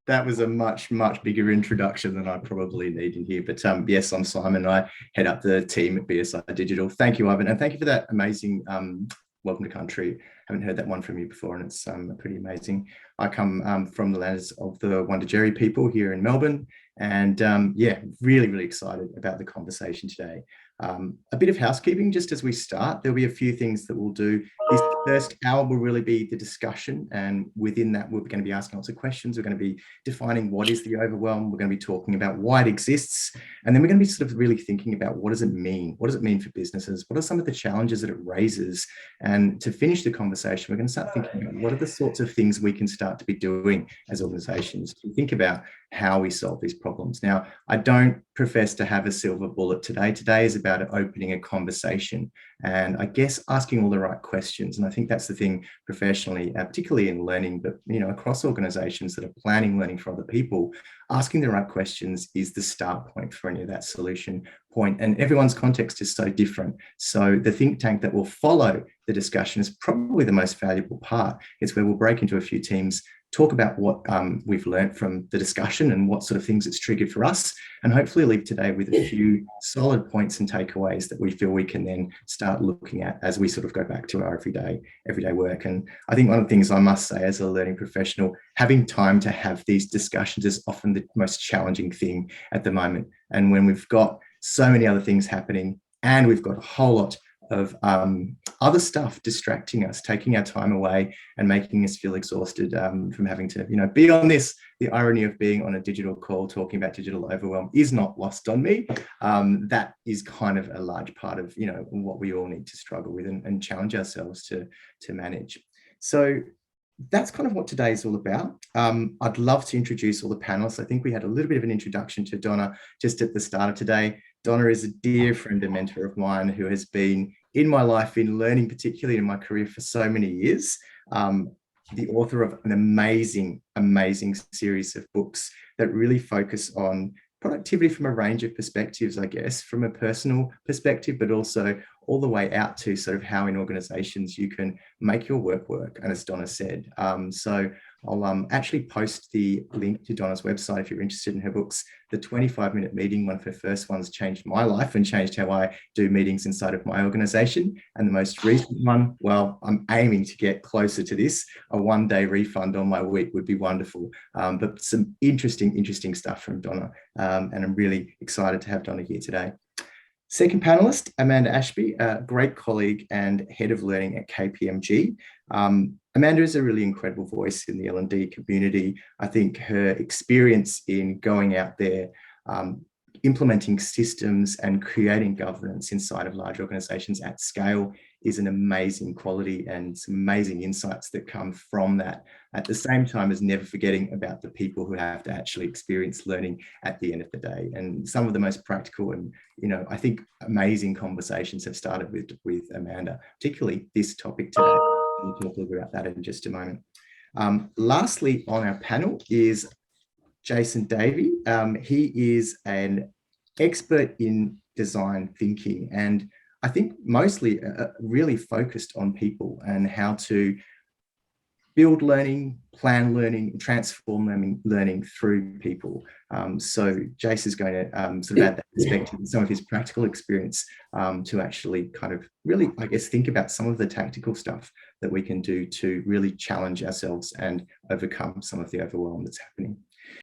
That was a much, much bigger introduction than I probably need in here. But yes, I'm Simon. I head up the team at BSI Digital. Thank you, Ivan. And thank you for that amazing welcome to country. Haven't heard that one from you before, and it's pretty amazing. I come from the lands of the Wurundjeri people here in Melbourne. And yeah, really, really excited about the conversation today. A bit of housekeeping just as we start. There'll be a few things that we'll do. This first hour will really be the discussion, and within that we're going to be asking lots of questions. We're going to be defining what is the overwhelm. We're going to be talking about why it exists, and then we're going to be sort of really thinking about what does it mean? What does it mean for businesses? What are some of the challenges that it raises? And to finish the conversation, we're going to start thinking about what are the sorts of things we can start to be doing as organizations to think about how we solve these problems. Now, I don't profess to have a silver bullet today. Today is about opening a conversation and I guess asking all the right questions. And I think that's the thing professionally, particularly in learning, but across organizations that are planning learning for other people, asking the right questions is the start point for any of that solution point. And everyone's context is so different. So the think tank that will follow the discussion is probably the most valuable part. It's where we'll break into a few teams, talk about what we've learned from the discussion and what sort of things it's triggered for us, and hopefully leave today with a few solid points and takeaways that we feel we can then start looking at as we sort of go back to our everyday work. And I think one of the things I must say as a learning professional, having time to have these discussions is often the most challenging thing at the moment. And when we've got so many other things happening and we've got a whole lot of other stuff distracting us, taking our time away and making us feel exhausted from having to, be on this. The irony of being on a digital call talking about digital overwhelm is not lost on me. That is kind of a large part of, what we all need to struggle with and challenge ourselves to manage. So that's kind of what today is all about. I'd love to introduce all the panelists. I think we had a little bit of an introduction to Donna just at the start of today. Donna is a dear friend and mentor of mine who has been in my life in learning, particularly in my career for so many years. The author of an amazing, amazing series of books that really focus on productivity from a range of perspectives, I guess, from a personal perspective, but also all the way out to sort of how in organizations you can make your work. And as Donna said, so I'll actually post the link to Donna's website if you're interested in her books. The 25-minute meeting, one of her first ones, changed my life and changed how I do meetings inside of my organization. And the most recent one, well, I'm aiming to get closer to this. A one-day refund on my week would be wonderful. But some interesting stuff from Donna. And I'm really excited to have Donna here today. Second panelist, Amanda Ashby, a great colleague and head of learning at KPMG. Amanda is a really incredible voice in the L&D community. I think her experience in going out there, implementing systems and creating governance inside of large organizations at scale is an amazing quality and some amazing insights that come from that. At the same time as never forgetting about the people who have to actually experience learning at the end of the day. And some of the most practical and, I think amazing conversations have started with Amanda, particularly this topic today. We'll talk a little bit about that in just a moment. Lastly on our panel is Jason Davey. He is an expert in design thinking and I think mostly really focused on people and how to build learning, plan learning, transform learning through people. So Jace is going to sort of add that perspective and some of his practical experience to actually kind of really, I guess, think about some of the tactical stuff that we can do to really challenge ourselves and overcome some of the overwhelm that's happening.